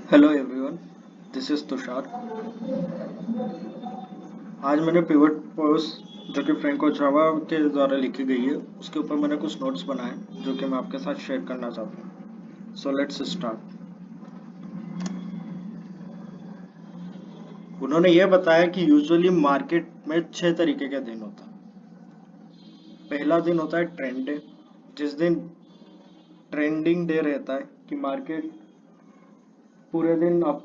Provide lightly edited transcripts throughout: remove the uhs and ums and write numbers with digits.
Hello everyone, this is Tushar. आज मैंने pivot post जो कि फ्रैंको जावा के द्वारा लिखी गई है उसके ऊपर मैंने कुछ नोट्स बनाए जो कि मैं आपके साथ शेयर करना चाहता हूँ। So let's start. उन्होंने ये बताया कि यूजुअली मार्केट में 6 तरीके के दिन होता है। पहला दिन होता है ट्रेंड डे, जिस दिन ट्रेंडिंग डे रहता है कि मार्केट पूरे दिन अप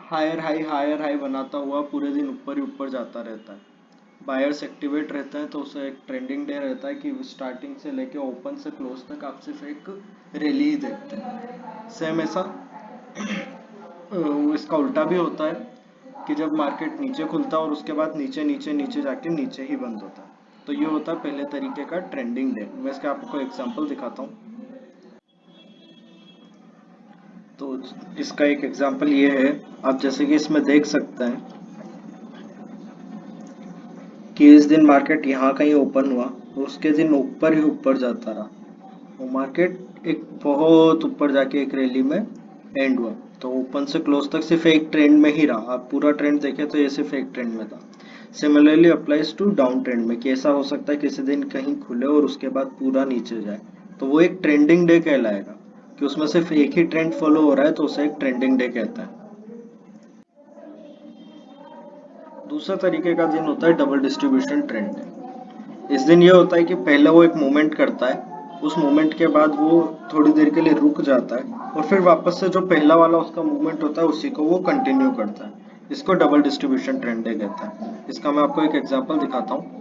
हायर हाई बनाता हुआ पूरे दिन ऊपर ही ऊपर जाता रहता है। बायर्स एक्टिवेट रहते हैं तो उसे एक ट्रेंडिंग डे रहता है कि स्टार्टिंग से लेके ओपन से क्लोज तक आप सिर्फ एक रैली ही देखते हैं। सेम ऐसा इसका उल्टा भी होता है कि जब मार्केट नीचे खुलता है और उसके बाद नीचे नीचे नीचे जाके नीचे ही बंद होता है। तो ये होता है पहले तरीके का ट्रेंडिंग डे। मैं इसका आपको एग्जांपल दिखाता हूँ। तो इसका एक एग्जांपल ये है, आप जैसे कि इसमें देख सकते हैं कि इस दिन मार्केट यहाँ कहीं ओपन हुआ और उसके दिन ऊपर ही ऊपर जाता रहा। वो मार्केट एक बहुत ऊपर जाके एक रैली में एंड हुआ। तो ओपन से क्लोज तक सिर्फ एक ट्रेंड में ही रहा। आप पूरा ट्रेंड देखें तो ये सिर्फ एक ट्रेंड में था। Similarly applies to down trend में कि ऐसा हो सकता है किसी दिन कहीं खुले और उसके बाद पूरा नीचे जाए, तो वो एक ट्रेंडिंग डे कहलाएगा कि उसमें सिर्फ एक ही ट्रेंड फॉलो हो रहा है, तो उसे एक ट्रेंडिंग डे कहते हैं। दूसरा तरीके का दिन होता है डबल डिस्ट्रीब्यूशन ट्रेंड। इस दिन ये होता है कि पहले वो एक मूवमेंट करता है, उस मूवमेंट के बाद वो थोड़ी देर के लिए रुक जाता है और फिर वापस से जो पहला वाला उसका मूवमेंट होता है उसी को वो कंटिन्यू करता है। इसको डबल डिस्ट्रीब्यूशन ट्रेंड डे कहता है। इसका मैं आपको एक एग्जांपल दिखाता हूँ।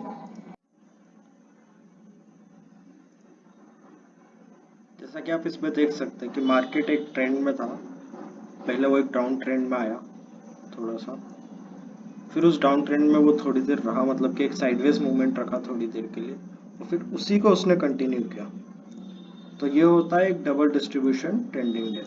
जैसा कि आप इसमें देख सकते हैं कि मार्केट एक ट्रेंड में था। पहले वो एक डाउन ट्रेंड में आया थोड़ा सा, फिर उस डाउन ट्रेंड में वो थोड़ी देर रहा, मतलब कि एक साइडवेज मूवमेंट रखा थोड़ी देर के लिए, और फिर उसी को उसने कंटिन्यू किया। तो ये होता है एक डबल डिस्ट्रीब्यूशन ट्रेंडिंग डे।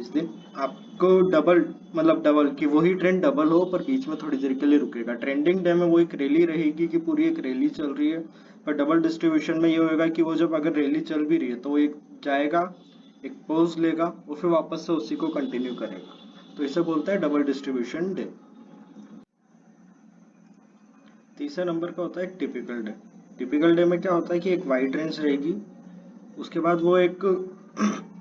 इस दिन आपको डबल, मतलब डबल कि वही ट्रेंड डबल हो पर बीच में थोड़ी देर के लिए रुकेगा। ट्रेंडिंग डे में वो एक रैली रहेगी कि पूरी एक रैली चल रही है, पर डबल डिस्ट्रीब्यूशन में ये होगा कि वो जब अगर रैली चल भी रही है तो वो एक जाएगा, एक पॉज लेगा और फिर वापस से उसी को कंटिन्यू करेगा। तो इसे बोलते हैं डबल डिस्ट्रीब्यूशन डे। तीसरे नंबर का होता है टिपिकल डे। टिपिकल डे में क्या होता है कि एक वाइड रेंज रहेगी, उसके बाद वो एक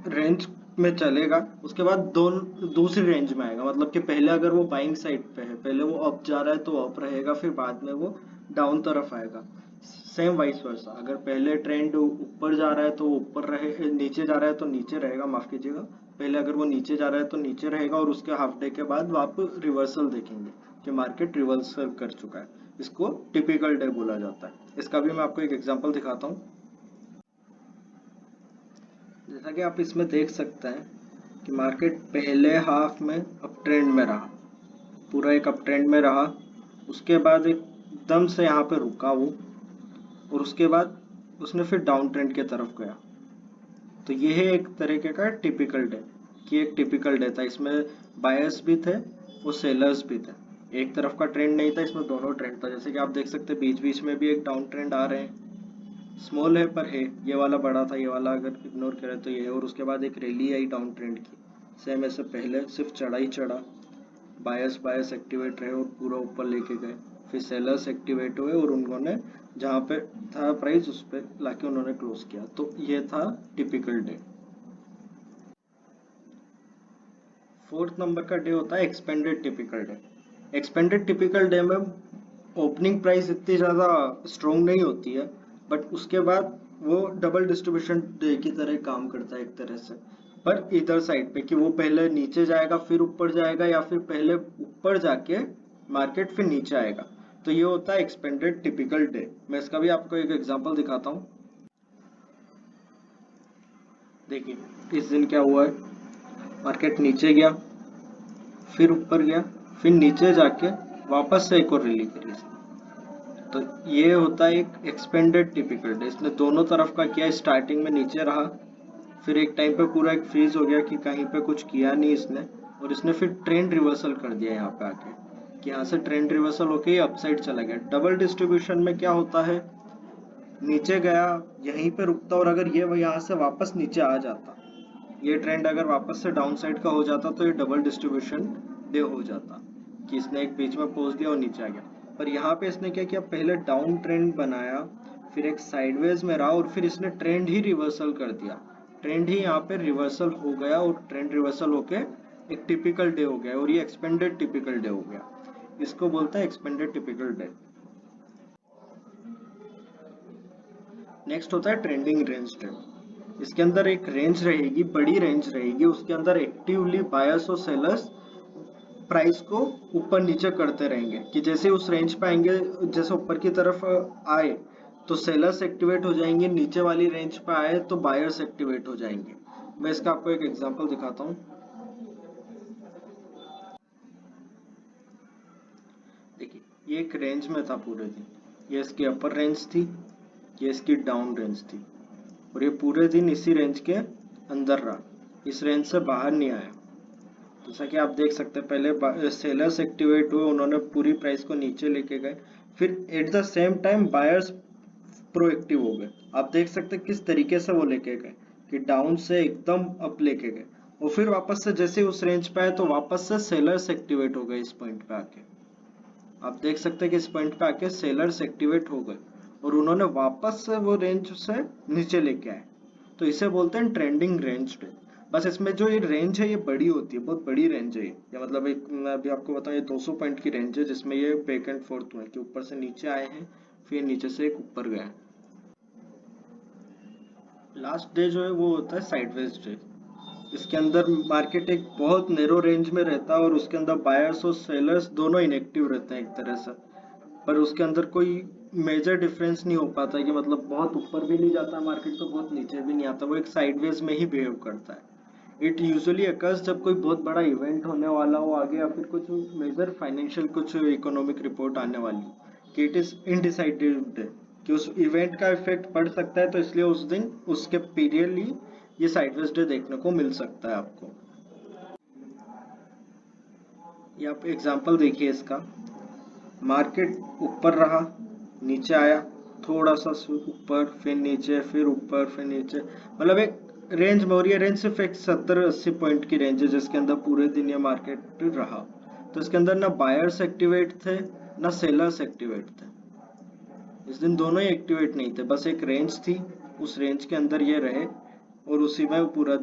रेंज में चलेगा, उसके बाद दूसरी रेंज में आएगा। मतलब कि पहले अगर वो बाइंग साइड पे है, पहले वो अप जा रहा है तो अप रहेगा, फिर बाद में वो डाउन तरफ आएगा। सेम वाइस वर्सा, अगर पहले ट्रेंड ऊपर जा रहा है तो ऊपर रहे, नीचे जा रहा है तो नीचे रहेगा, माफ कीजिएगा। पहले अगर वो नीचे जा रहा है तो नीचे रहेगा और उसके हाफ डे के बाद आप रिवर्सल देखेंगे कि मार्केट रिवर्सल कर चुका है। इसको टिपिकल डे बोला जाता है। इसका भी मैं आपको एक एग्जांपल दिखाता हूँ। जैसा कि आप इसमें देख सकते हैं कि मार्केट पहले हाफ में अप ट्रेंड में रहा, पूरा एक अप ट्रेंड में रहा, उसके बाद एकदम से यहाँ पे रुका वो, और उसके बाद उसने फिर डाउन ट्रेंड के तरफ गया। तो ये है एक तरीके का टिपिकल डे, कि एक टिपिकल डे था। इसमें बायर्स भी थे और सेलर्स भी थे। एक तरफ का ट्रेंड नहीं था, इसमें दोनों ट्रेंड था। जैसे कि आप देख सकते हैं बीच बीच में भी एक डाउन ट्रेंड आ रहे हैं, स्मॉल है पर है। ये वाला बड़ा था, ये वाला अगर इग्नोर करें तो ये है। और उसके बाद एक रैली आई डाउन ट्रेंड की, सेम ऐसे पहले सिर्फ चढ़ा ही चढ़ा, बायर्स बायर्स एक्टिवेट रहे और पूरा ऊपर लेके गए। फिर सेलर्स एक्टिवेट हुए और उन्होंने जहाँ पे था प्राइस उस पर लाके उन्होंने क्लोज किया। तो ये था टिपिकल डे। फोर्थ नंबर का डे होता है expanded typical day. Expanded typical day में ओपनिंग प्राइस इतनी ज़्यादा स्ट्रोंग नहीं होती है, बट उसके बाद वो डबल डिस्ट्रीब्यूशन डे की तरह काम करता है एक तरह से, पर इधर साइड पे कि वो पहले नीचे जाएगा फिर ऊपर जाएगा, या फिर पहले ऊपर जाके मार्केट फिर नीचे आएगा। तो ये होता है एक्सपेंडेड टिपिकल डे। मैं इसका भी आपको एक एग्जांपल दिखाता हूँ। देखिए इस दिन क्या हुआ है, मार्केट नीचे गया, फिर ऊपर गया, फिर नीचे जाके वापस से एक और रैली करी इसने। तो ये होता है एक एक्सपेंडेड टिपिकल डे। इसने दोनों तरफ का किया, स्टार्टिंग में नीचे रहा, फिर एक टाइम पे पूरा एक फ्रीज हो गया कि कहीं पे कुछ किया नहीं इसने, और इसने फिर ट्रेंड रिवर्सल कर दिया यहाँ पे आके, कि यहाँ से ट्रेंड रिवर्सल होके ये अपसाइड चला गया। डबल डिस्ट्रीब्यूशन में क्या होता है, नीचे गया, यहीं पे रुकता, और अगर ये यहाँ से वापस नीचे आ जाता ये ट्रेंड अगर वापस से डाउन साइड का हो जाता तो ये डबल डिस्ट्रीब्यूशन डे हो जाता, कि इसने एक बीच में पोज दिया और नीचे आ गया। पर यहाँ पे इसने क्या किया, पहले डाउन ट्रेंड बनाया, फिर एक साइडवेज में रहा और फिर इसने ट्रेंड ही रिवर्सल कर दिया। ट्रेंड ही यहाँ पे रिवर्सल हो गया और ट्रेंड रिवर्सल होके एक टिपिकल डे हो गया और ये एक्सपेंडेड टिपिकल डे हो गया। इसको बोलता है एक्सपेंडेड टिपिकल डे। नेक्स्ट होता है ट्रेंडिंग रेंज डे। इसके अंदर एक रेंज रहेगी, बड़ी रेंज रहेगी, उसके अंदर एक्टिवली बायर्स और सेलर्स प्राइस को ऊपर नीचे करते रहेंगे, कि जैसे उस रेंज पे आएंगे, जैसे ऊपर की तरफ आए तो सेलर्स एक्टिवेट हो जाएंगे, नीचे वाली रेंज पे आए तो बायर्स एक्टिवेट हो जाएंगे। मैं इसका आपको एक एग्जांपल दिखाता हूँ। देखिए, ये एक रेंज में था पूरे दिन, ये इसकी अपर रेंज थी, ये इसकी डाउन रेंज थी, और ये पूरे दिन इसी रेंज के अंदर रहा, इस रेंज से बाहर नहीं आया। जैसा कि आप देख सकते हैं, पहले सेलर्स एक्टिवेट हुए, उन्होंने पूरी प्राइस को नीचे लेके गए, फिर at the same time buyers proactive हो गए। आप देख सकते हैं किस तरीके से वो लेके गए, कि डाउन से एकदम अप लेके गए, और फिर वापस से जैसे उस रेंज पे आए तो वापस से सेलर्स एक्टिवेट हो गए इस पॉइंट पे आके। आप देख सकते हैं कि इस पॉइंट पे आके सेलर्स एक्टिवेट हो गए और उन्होंने वापस से वो रेंज से नीचे लेके आए, तो इसे बोलते हैं ट्रेंडिंग रेंज डे। बस इसमें जो ये रेंज है ये बड़ी होती है, बहुत बड़ी रेंज है ये, या मतलब एक, मैं अभी आपको बताऊं, ये 200 पॉइंट की रेंज है जिसमें ये बैक एंड फोर्थ हुए, कि ऊपर से नीचे आए हैं फिर नीचे से एक ऊपर गए। लास्ट डे जो है वो होता है साइडवेज डे। इसके अंदर मार्केट एक बहुत नैरो रेंज में रहता है और उसके अंदर बायर्स और सेलर्स दोनों इनएक्टिव रहते हैं एक तरह से, पर उसके अंदर कोई मेजर डिफरेंस नहीं हो पाता है, कि मतलब बहुत ऊपर भी नहीं जाता मार्केट तो बहुत नीचे भी नहीं आता, वो एक साइडवेज में ही बिहेव करता है। इट यूजुअली अकर्स जब कोई बहुत बड़ा इवेंट होने वाला हो आगे, या फिर कुछ मेजर फाइनेंशियल कुछ इकोनॉमिक रिपोर्ट आने वाली हो, कि इट इज इनडिसाइडेड, कि उस इवेंट का इफेक्ट पड़ सकता है, तो इसलिए उस दिन उसके पीरियडली ये साइडवेज डे देखने को मिल सकता है आपको। ये आप एग्जांपल देखिए इसका, मार्केट ऊपर रहा, नीचे आया, थोड़ा सा ऊपर फिर नीचे फिर ऊपर फिर नीचे, मतलब एक रेंज में, और ये रेंज सिर्फ एक 70-80 पॉइंट की रेंज है जिसके अंदर पूरे दिन ये मार्केट रहा। तो इसके अंदर ना बायर्स एक्टिवेट थे ना सेलर्स एक्टिवेट थे, इस दिन दोनों ही एक्टिवेट नहीं थे, बस एक रेंज थी, उस रेंज के अंदर ये रहे और उसी में पूरा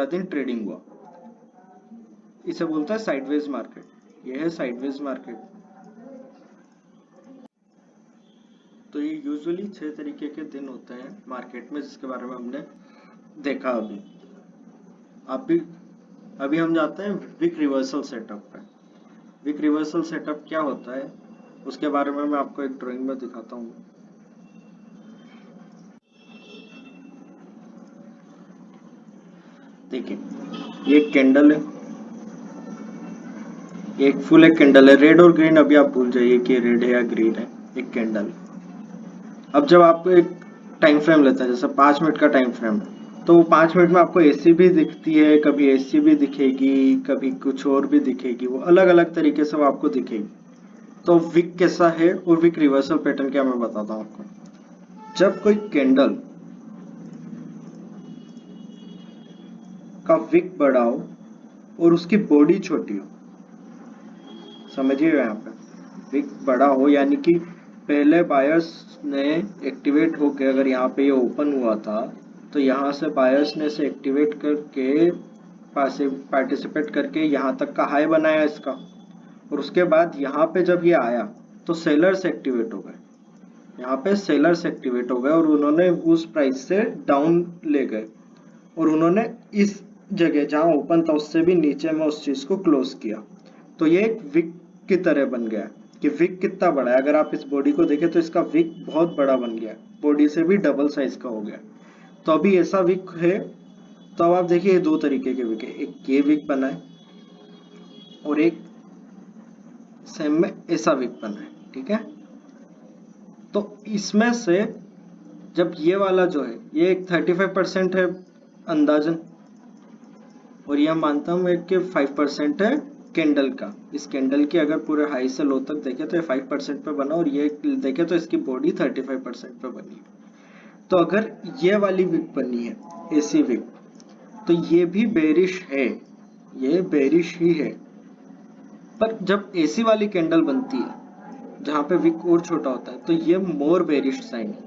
दिन ट्रेडिंग हुआ। इसे बोलता है साइडवेज मार्केट। ये है साइडवेज मार्केट। तो ये यूजुअली 6 तरीके के दिन होते हैं मार्केट में, जिसके बारे में हमने देखा अभी अभी हम जाते हैं विक रिवर्सल सेटअप पे। विक रिवर्सल सेटअप क्या होता है उसके बारे में मैं आपको एक ड्राइंग में दिखाता हूँ। देखिए, ये एक कैंडल है, एक फुल एक कैंडल है, रेड और ग्रीन अभी आप भूल जाइए कि रेड है या ग्रीन है, एक कैंडल। अब जब आप एक टाइम फ्रेम लेते हैं, जैसे 5 मिनट का टाइम फ्रेम है, तो वो 5 मिनट में आपको एसी भी दिखती है, कभी एसी भी दिखेगी, कभी कुछ और भी दिखेगी, वो अलग अलग तरीके से वो आपको दिखेगी। तो विक कैसा है और विक रिवर्सल पैटर्न क्या, मैं बताता हूँ आपको। जब कोई कैंडल का विक बड़ा हो और उसकी बॉडी छोटी हो, समझिए यहाँ पे, विक बड़ा हो यानी कि पहले बायर्स ने एक्टिवेट होकर, अगर यहाँ पे ये ओपन हुआ था तो यहाँ से बायर्स ने इसे एक्टिवेट करके पार्टिसिपेट करके यहाँ तक का हाई बनाया इसका, और उसके बाद यहाँ पे जब ये आया तो सेलर्स एक्टिवेट हो गए, यहाँ पे सेलर्स एक्टिवेट हो गए और उन्होंने उस प्राइस से डाउन ले गए, और उन्होंने इस जगह जहाँ ओपन था उससे भी नीचे में उस चीज को क्लोज किया। तो ये एक विक की तरह बन गया, कि विक कितना बड़ा है, अगर आप इस बॉडी को देखें तो इसका विक बहुत बड़ा बन गया, बॉडी से भी डबल साइज का हो गया। तो अभी ऐसा विक है, तो अब आप देखिए 2 तरीके के विक है, एक ये विक बना है और एक सेम में ऐसा विक बना है, ठीक है। तो इसमें से जब ये वाला जो है ये एक 35% है अंदाजन, और यह मानता हूँ कि 5% है कैंडल का। इस कैंडल की अगर पूरे हाई से लो तक देखे तो ये 5% पे बना, और ये देखे तो इसकी बॉडी 35% पे बनी है। तो अगर ये वाली विक बनी है, एसी विक, तो ये भी बेरिश है, ये बेरिश ही है। पर जब एसी वाली कैंडल बनती है जहां पे विक और छोटा होता है तो ये मोर बेरिश साइन है,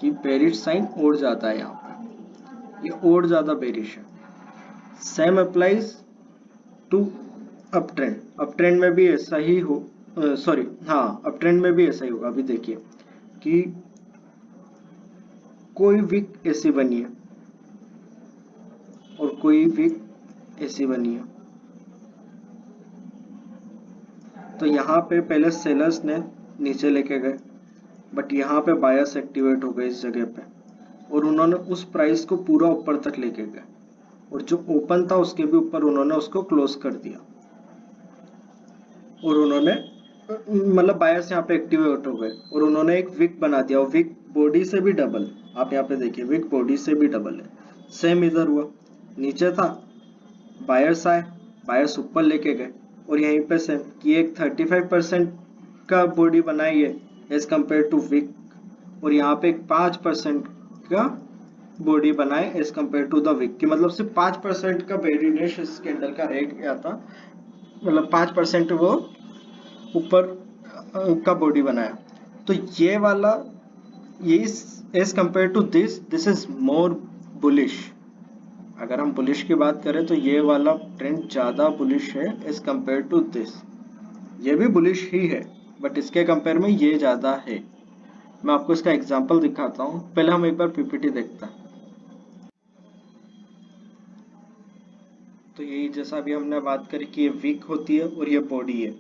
कि बेरिश साइन और ज्यादा है यहाँ पे, ये और ज्यादा बेरिश है। Same applies to up trend, up trend में भी ऐसा ही हो, सॉरी हाँ, अप ट्रेंड में भी ऐसा ही होगा। अभी देखिए कि कोई विक ऐसी बनी है और कोई विक ऐसी बनी है, तो यहाँ पे पहले सेलर्स ने नीचे लेके गए, बट यहाँ पे बायर्स एक्टिवेट हो गए इस जगह पे, और उन्होंने उस प्राइस को पूरा ऊपर तक लेके गए, और जो ओपन था उसके भी ऊपर उन्होंने उसको क्लोज कर दिया, और उन्होंने मतलब बायर्स यहाँ पे एक्टिवेट हो गए और उन्होंने एक विक बना दिया, और विक बॉडी से भी डबल, आप यहाँ पे देखिए विक बॉडी से भी डबल है। सेम इधर हुआ, नीचे था, बायर्स आए, बायर्स ऊपर लेके गए, और यहीं पे सेम कि एक 35% का बॉडी बनाई है एज कम्पेयर टू विक, और यहाँ पे एक 5% का बॉडी बनाए as compared to the week, की मतलब सिर्फ 5% का बेरिनेश इस कैंडल का रेट गया था, मतलब 5% वो ऊपर का बॉडी बनाया। तो ये वाला, ये as compared to this is more bullish. अगर हम बुलिश की बात करें तो ये वाला ट्रेंड ज्यादा बुलिश है एज कम्पेयर टू दिस, ये भी बुलिश ही है बट इसके कंपेयर में ये ज्यादा है। मैं आपको इसका एग्जांपल दिखाता हूँ, पहले हम एक बार पीपीटी देखते हैं। तो यही जैसा अभी हमने बात करी कि ये वीक होती है और ये बॉडी है,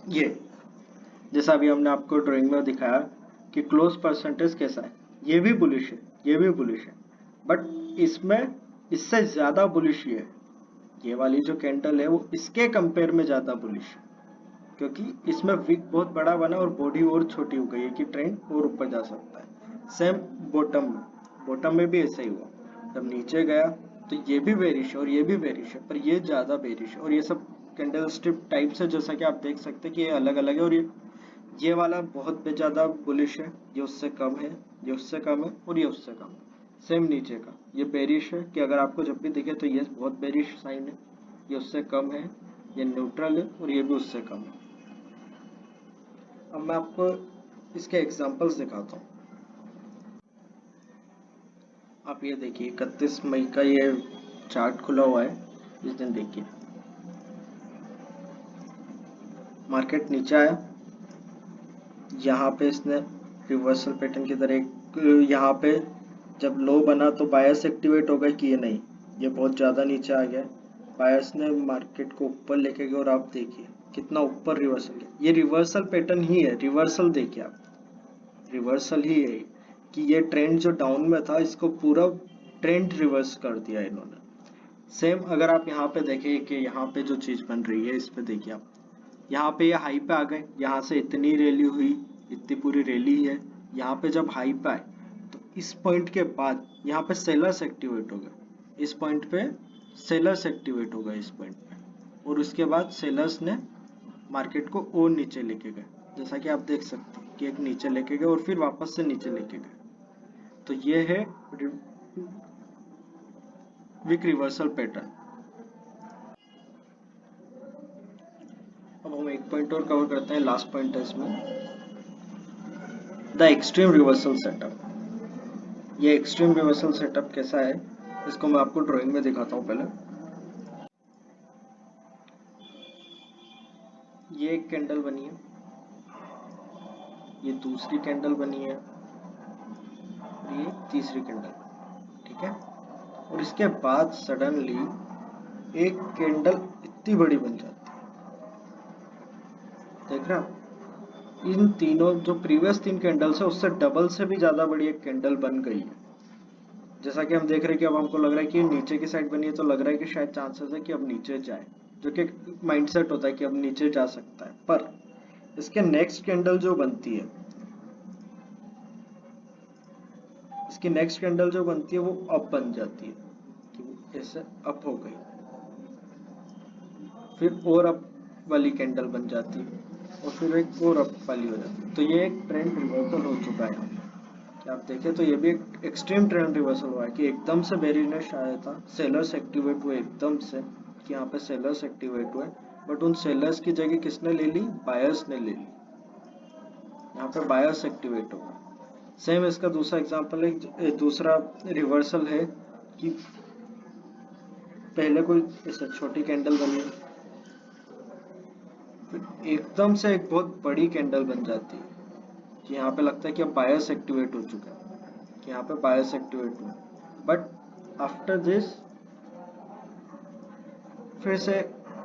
ये जैसा अभी हमने आपको ड्राइंग में दिखाया कि क्लोज परसेंटेज कैसा है, ये भी बुलिश है, ये भी बुलिश है, बट इसमें इससे ज्यादा बुलिश ये है, ये वाली जो कैंडल है वो इसके कंपेयर में ज्यादा बुलिश है, क्योंकि इसमें विक बहुत बड़ा बना और बॉडी और छोटी हो गई है कि ट्रेंड और ऊपर जा सकता है। सेम बॉटम में भी ऐसा ही हुआ, जब नीचे गया तो ये भी बेरिश है और ये भी बेरिश है, पर ये ज्यादा बेरिश है, और ये सब कैंडल स्ट्रिप टाइप से जैसा कि आप देख सकते हैं कि ये अलग अलग है, और ये वाला बहुत ज्यादा बुलिश है, ये उससे कम है, ये उससे कम है, और ये उससे कम है। सेम नीचे का ये बेरिश है कि अगर आपको जब भी दिखे तो ये बहुत बेरिश साइन है, ये उससे कम है, ये न्यूट्रल है, और ये भी उससे कम है। अब मैं आपको इसके एग्जांपल्स दिखाता हूँ। आप ये देखिए 31 मई का ये चार्ट खुला हुआ है, इस दिन देखिए मार्केट नीचे आया, यहाँ पे इसने रिवर्सल पैटर्न की तरह यहाँ पे जब लो बना तो बायर्स एक्टिवेट हो गए कि ये नहीं, ये बहुत ज़्यादा नीचे आ गया, बायर्स ने मार्केट को ऊपर लेके गए, और आप देखिए कितना ऊपर रिवर्सल किया, ये रिवर्सल पैटर्न ही है, रिवर्सल देखिए आप, रिवर्सल ही है कि ये ट्रेंड जो डाउन में था इसको पूरा ट्रेंड रिवर्स कर दिया इन्होंने। सेम अगर आप यहाँ पे देखें कि यहाँ पे जो चीज़ बन रही है, इस पे देखिए आप, यहाँ पे ये हाई पे आ गए, यहाँ से इतनी रैली हुई, इतनी पूरी रैली है, यहाँ पे जब हाई पे आए तो इस पॉइंट के बाद यहाँ पे सेलर्स एक्टिवेट हो गए, इस पॉइंट पे सेलर्स एक्टिवेट हो गए इस पॉइंट पे, और उसके बाद सेलर्स ने मार्केट को और नीचे लेके गए, जैसा कि आप देख सकते हैं कि एक नीचे लेके गए और फिर वापस से नीचे लेके गए। तो ये है विक रिवर्सल पैटर्न। अब हम एक पॉइंट और कवर करते हैं, लास्ट पॉइंट है इसमें, द एक्सट्रीम रिवर्सल सेटअप। ये एक्सट्रीम रिवर्सल सेटअप कैसा है इसको मैं आपको ड्राइंग में दिखाता हूँ। पहले ये एक कैंडल बनी है, ये दूसरी कैंडल बनी है, और ये तीसरी कैंडल, ठीक है, और इसके बाद सडनली एक कैंडल इतनी बड़ी बन जाती है, देख रहा, इन तीनों जो प्रीवियस 3 कैंडल्स है उससे डबल से भी ज्यादा बड़ी एक कैंडल बन गई है। जैसा कि हम देख रहे हैं कि अब हमको लग रहा है कि नीचे की साइड बनी है, तो लग रहा है कि शायद चांसेस है कि अब नीचे जाए, जो कि माइंडसेट होता है कि अब नीचे जा सकता है, पर इसके नेक्स्ट कैंडल जो बनती है, इसकी नेक्स्ट कैंडल जो बनती है वो अप बन जाती है, कि वो ऐसे अप हो गई, फिर और अप वाली कैंडल बन जाती है, और फिर एक और अप वाली हो जाती है, तो ये एक ट्रेंड रिवर्सल हो चुका है यहाँ पे। कि आप देखें तो ये भी एक एक्सट्रीम ट्रेंड रिवर्सल हुआ है कि एकदम से बेरिशनेस आया था, सेलर्स एक्टिवेट हुए एकदम से, कि यहाँ पे सेलर्स एक्टिवेट हुए, बट उन सेलर्स की जगह किसने ले ली? बायर्स ने ले ली। यहाँ पे बायर्स एक्टिवेट हो गए। सेम इसका दूसरा एग्जांपल है, दूसरा रिवर्सल है कि पहले कोई ऐसे छोटी कैंडल बनी, फिर एकदम से एक बहुत बड़ी कैंडल बन जाती है कि यहाँ पे लगता है कि अब बायर्स एक्टिवेट हो चुके हैं, कि यहाँ पे बायर्स एक्टिवेट हुए, बट आफ्टर दिस फिर से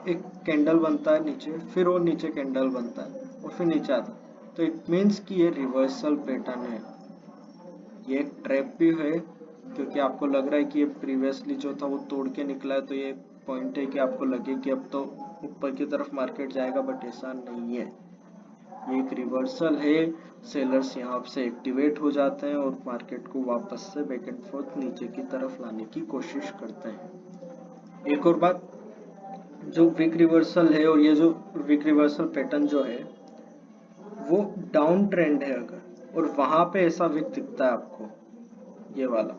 एक कैंडल बनता है नीचे, फिर वो नीचे कैंडल बनता है और फिर नीचे आता है। तो इट मीन्स कि ये रिवर्सल पैटर्न है, ये एक ट्रैप भी है, क्योंकि आपको लग रहा है कि ये प्रीवियसली जो था वो तोड़ के निकला है, तो ये पॉइंट है कि आपको लगे कि अब तो ऊपर की तरफ मार्केट जाएगा, बट ऐसा नहीं है। ये एक रिवर्सल है, सेलर्स यहाँ से एक्टिवेट हो जाते हैं और मार्केट को वापस से बैक एंड फोर्थ नीचे की तरफ लाने की कोशिश करते हैं। एक और बात, जो विक रिवर्सल है और ये जो विक रिवर्सल पैटर्न जो है वो डाउन ट्रेंड है अगर, और वहां पे ऐसा विक दिखता है आपको, ये वाला,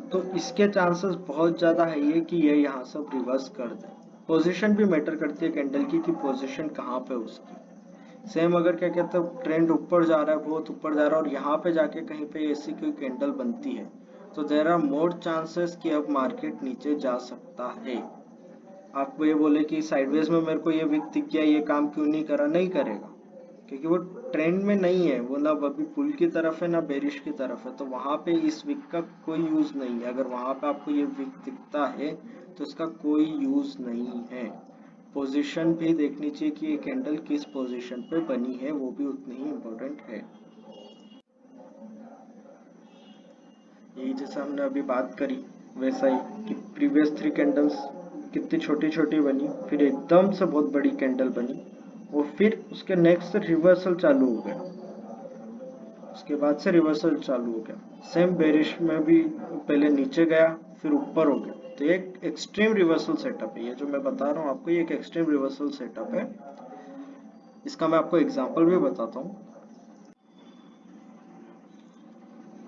तो इसके चांसेस बहुत ज्यादा है ये कि ये यहाँ सब रिवर्स कर दे। पोजीशन भी मैटर करती है कैंडल की, कि पोजीशन कहाँ पे उसकी। सेम अगर क्या कहते हैं ट्रेंड ऊपर जा रहा है, बहुत ऊपर जा रहा है, और यहाँ पे जाके कहीं पे ऐसी कोई कैंडल बनती है, तो देयर आर मोर चांसेस कि अब मार्केट नीचे जा सकता है। आपको ये बोले कि साइडवेज में मेरे को ये विक दिख गया, ये काम क्यों नहीं करा, नहीं करेगा, क्योंकि वो ट्रेंड में नहीं है, वो ना अभी पुल की तरफ है ना बेरिश की तरफ है, तो वहां पे इस विक का कोई यूज नहीं है। अगर वहां पे आपको ये विक दिखता है तो इसका कोई यूज नहीं है। पोजीशन भी देखनी चाहिए कि ये कैंडल किस पोजीशन पे बनी है, वो भी उतनी ही इम्पोर्टेंट है। यही जैसे हमने अभी बात करी वैसा ही कि प्रीवियस 3 कैंडल्स कितनी छोटी छोटी बनी, फिर एकदम से बहुत बड़ी कैंडल बनी, और फिर उसके नेक्स्ट रिवर्सल चालू हो गया, उसके बाद से रिवर्सल चालू हो गया। सेम बेरिश में भी पहले नीचे गया फिर ऊपर हो गया, तो ये एक एक्सट्रीम रिवर्सल सेटअप है। ये जो मैं बता रहा हूँ आपको, ये एक एक्सट्रीम रिवर्सल सेटअप है। इसका मैं आपको एग्जांपल भी बताता हूँ।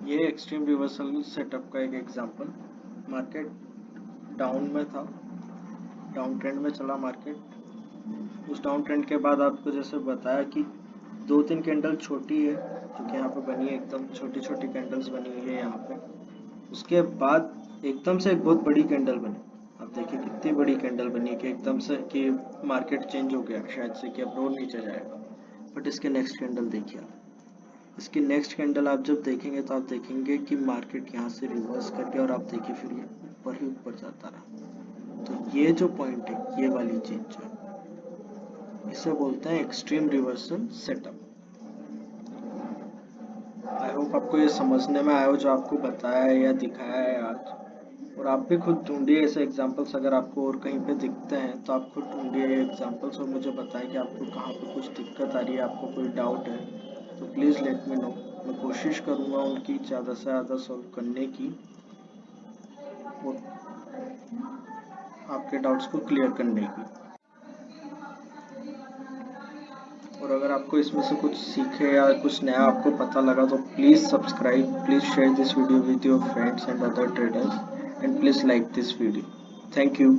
ये एक्सट्रीम रिवर्सल सेटअप का एक एग्जांपल, मार्केट डाउन में था, डाउन ट्रेंड में चला मार्केट। उस डाउन ट्रेंड के बाद आपको जैसे बताया कि 2-3 कैंडल छोटी है जो कि यहाँ पे बनी है, एकदम छोटी छोटी कैंडल्स बनी हुई है यहाँ पे। उसके बाद एकदम से एक बहुत बड़ी कैंडल बनी, आप देखिए कितनी बड़ी कैंडल बनी कि एकदम से कि मार्केट चेंज हो गया शायद से कि अब रोड नीचे जाएगा। बट इसके नेक्स्ट कैंडल देखिए आप, इसकी नेक्स्ट कैंडल आप जब देखेंगे तो आप देखेंगे कि मार्केट यहाँ से रिवर्स करके, और आप देखिए फिर ये ऊपर ही ऊपर जाता रहा। तो ये जो पॉइंट है, ये वाली चीज जो है, इसे बोलते हैं extreme reversal setup. I hope आपको ये समझने में आया हो जो आपको बताया है या दिखाया है आज। और आप भी खुद ढूंढिए ऐसे एग्जांपल्स, अगर आपको और कहीं पे दिखते हैं तो आप खुद ढूंढिए एग्जांपल्स और मुझे बताएं कि आपको कहाँ पे कुछ दिक्कत आ रही है, आपको कोई डाउट है तो प्लीज़ लेट मी नो। मैं कोशिश करूँगा उनकी ज़्यादा से ज़्यादा सॉल्व करने की और आपके डाउट्स को क्लियर करने की। और अगर आपको इसमें से कुछ सीखे या कुछ नया आपको पता लगा तो please subscribe, please share this video with your friends and other traders, and please like this video. Thank you.